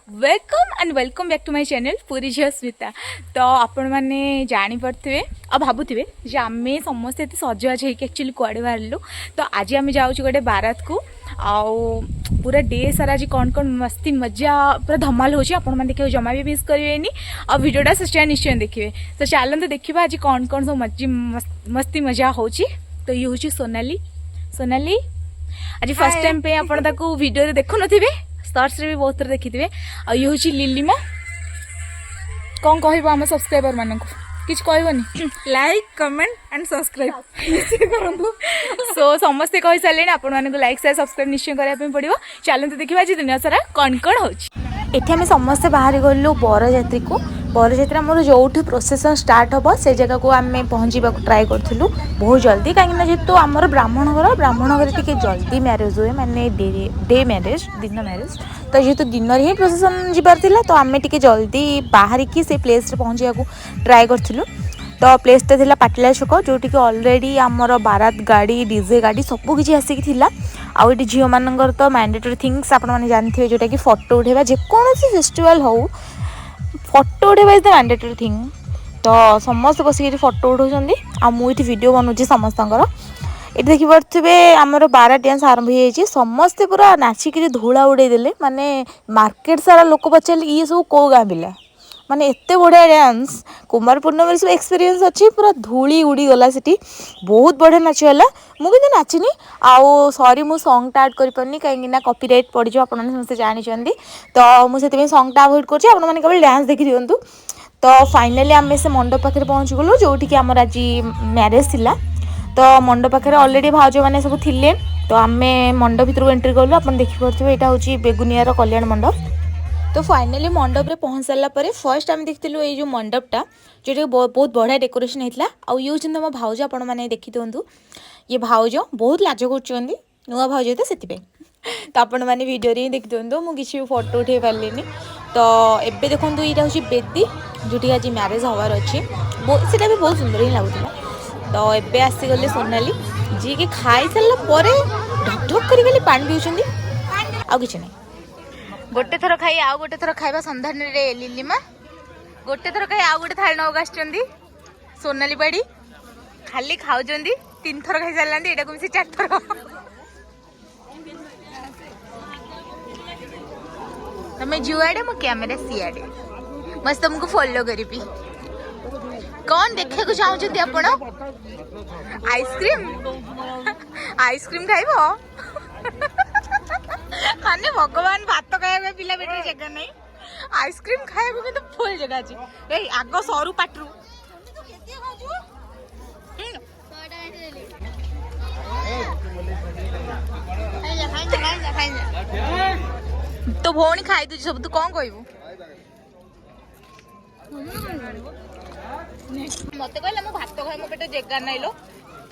Welcome and welcome back to my channel पूरी झील स्मिता। तो आपण मैंने जापे आ भावुवे जे आम समस्ते सजवाज होकर एक्चुअली कुआड़े बाहर। तो आज आम जाऊँ गोटे बारात को आउ पूरा डे सारा आज कौन कौन मस्ती मजा पूरा धमाल हो देखिए जमा भी मिस करेंगे आ भिडटा से निश्चय देखिए। तो चलते देखा आज कौन कौन सब मस्ती मजा हो। तो ये हूँ सोनाली। सोनाली आज फर्स्ट टाइम पे आप वीडियो देखु न सर्च रे भी बहुत थर देखी थे। आ ये हूँ लिलिमा। कौन कह आम सब्सक्राइबर मान किछ कहबनी लाइक कमेंट एंड सब्सक्राइब करूँ। सो समस्ते कही सारे आपण मानक लाइक शेयर सब्सक्राइब निश्चय करने पड़ो। चलते देखा आज दुनिया सारा कौन कौन हो। आम समस्ते बाहर गलु बरजात्री को। बरजात्री आम जो प्रोसेसन स्टार्ट हम से जगह को आम पहुँचा ट्राए करूँ बहुत जल्दी कहीं जेहेतु आम ब्राह्मण घर टी जल्दी मैरेज हुए माने डे मैरेज दिन मैरेज। तो जेहेतु दिन ही प्रोसेसन जीवार थिला तो आम टे जल्दी बाहर की से प्लेस पहुँचा ट्राए करूँ। तो प्लेसटा थिला पाटला छक जोटि कि ऑलरेडी आमर बारात गाड़ी डीजे गाड़ी सबकि आसिक थिला। आउ ये झील मानकर तो मैंडेटरी थिंग्स आपण मैंने जानते जोटा कि फोटो उठेबा जेकोसी फेस्टिवल हो फोटो उठेबा इज द मैंडेटरी थिंग। तो समस्त बसिक फोटो उठाऊँ आ मुझे वीडियो बनाऊँ समस्तଙ୍କର। ये देखिपे आमर बारात डांस आरंभ हो समस्ते पूरा नाचिक धूला उड़े देले माने मार्केट सारा लोक पचारे ये सब कौ गाँ पिला माने एते बढ़िया डांस कुमार पूर्णमी सब एक्सपीरियंस अच्छी पूरा धूली उड़ी गला सिटी बहुत बढ़िया नाचीगला। मुझे नाचिनी आउ सॉरी मु सॉन्ग टा ऐड कर पारनी कहीं कॉपीराइट पड़ जाओ आपने समस्त जानते। तो मुझे सॉन्ग टा अवॉइड कर केवल डांस देखी दिंतु। तो फाइनाली आम से मंडप पाखे पहुँच गलु जोटि आमर आज मैरेज थिला। तो मंडप पाखे ऑलरेडी भाउज मैंने सब थिले। तो आम मंडप भर एंट्री कलु आप देखिपे यहाँ हूँ बेगुनियार कल्याण मंडप। तो फाइनाली मंडप रे पहुँच सारा पर फर्स्ट आम देखिलु ये जो मंडपटा जो बहुत बढ़िया डेकोरेशन होता। आउ ये हूँ मो भाउज आपण मैंने देखी दिंतु। ये भाउज बहुत लाज कर नुआ भाउज तो से तो आपण मैंने वीडियो ही देखी दिंतु मुझे किसी फोटो उठे पारे। तो एबे देखो यहाँ हूँ बेदी जोटी आज मैरेज हबार अच्छी सीटा भी बहुत सुंदर ही लगुला। तो एबे आसीगले सोनाली जी के खाई सारापर ढक ढक कर पानी पीछे आउ कि ना गोटे थर खाई आउ गोटे थर खाइबा संधान रे लिलिमा गोटे थर खाई आउ गोटे थाली नौक आस सोनाली बाड़ी खाली खाऊ 3 थर खाई सारा यहाँ को मिसे 4 थर। तुम्हें जुआड़े मो कैमेरा सीआड़े मस्त तुमको फॉलो करी। कौन देखा को चाहते आपण आइसक्रीम आइसक्रीम खाइब माने भगवान भात खाया पिला पेटे जगह नहीं आइसक्रीम खाया तो फुल जगह अच्छी आग सरू पाटरू। तो भौणी खाई दूसरी सब तू कौन कहबू मत कहला मो भात खाए मो पेटे जगह नहीं लो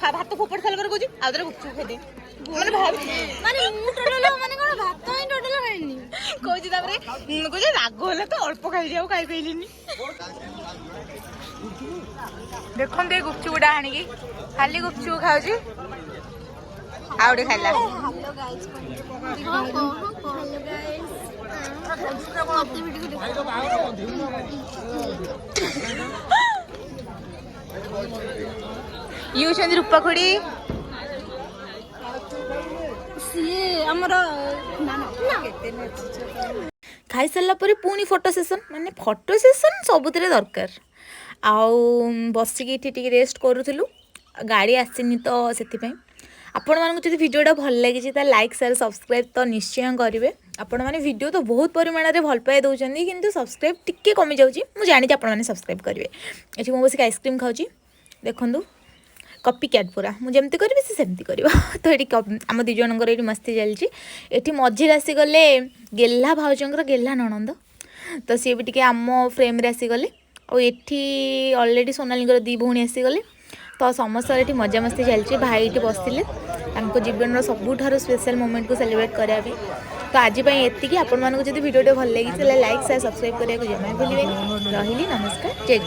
भात फोपड़ खाल कर कहूँ आउे गुपचुप खाई माने माने मु टोटल माने कोन भात ही टोटल खाइनी कहूँ तापर कहूँ राग होला तो अल्प खाई जाऊ खाई पैलिनी। देखन दे गुपचुप गुड़ा आनिकी खाली गुपचुप खाऊची आउटे खाइला। Hello guys hello guys you चंदी रूपा खुड़ी खाई सारा पुणी फोटो सेसन माने फोटो सेसन सबुत दरकार आउ बसिक टे रेस्ट करूँ गाड़ी आसनी तो से आपण मानक जब वीडियोटा भल लगी लाइक शेयर सब्सक्राइब तो निश्चय करेंगे। आपण मैंने वीडियो तो बहुत परिमाण में भल पाई दौरान किंतु सब्सक्राइब टिके कमी जाऊँगी मुझे जानी आप सब्सक्राइब करेंगे। ये मुझे बस आइसक्रीम खाऊँ देखूँ कॉपी कैट पूरा मुझे जमती करी से सेमती कर। तो ये आम दु जनकर ये मस्ती चलती ये मझे आसीगले गेल्हा भाउजर गेल्हा नणंद तो सी भी आम फ्रेम आसीगले और ये ऑलरेडी सोनाली 2 भौणी आसीगले। तो समस्त ये मजा मस्ती चलती भाई ये बसते जीवन सबुठ स्पेशल मोमेंट को सेलिब्रेट करने। तो आज ये आपण मानक जब वीडियो भल लगी लाइक शेयर सब्सक्राइब करने को जमा भूलें। रही नमस्कार जय।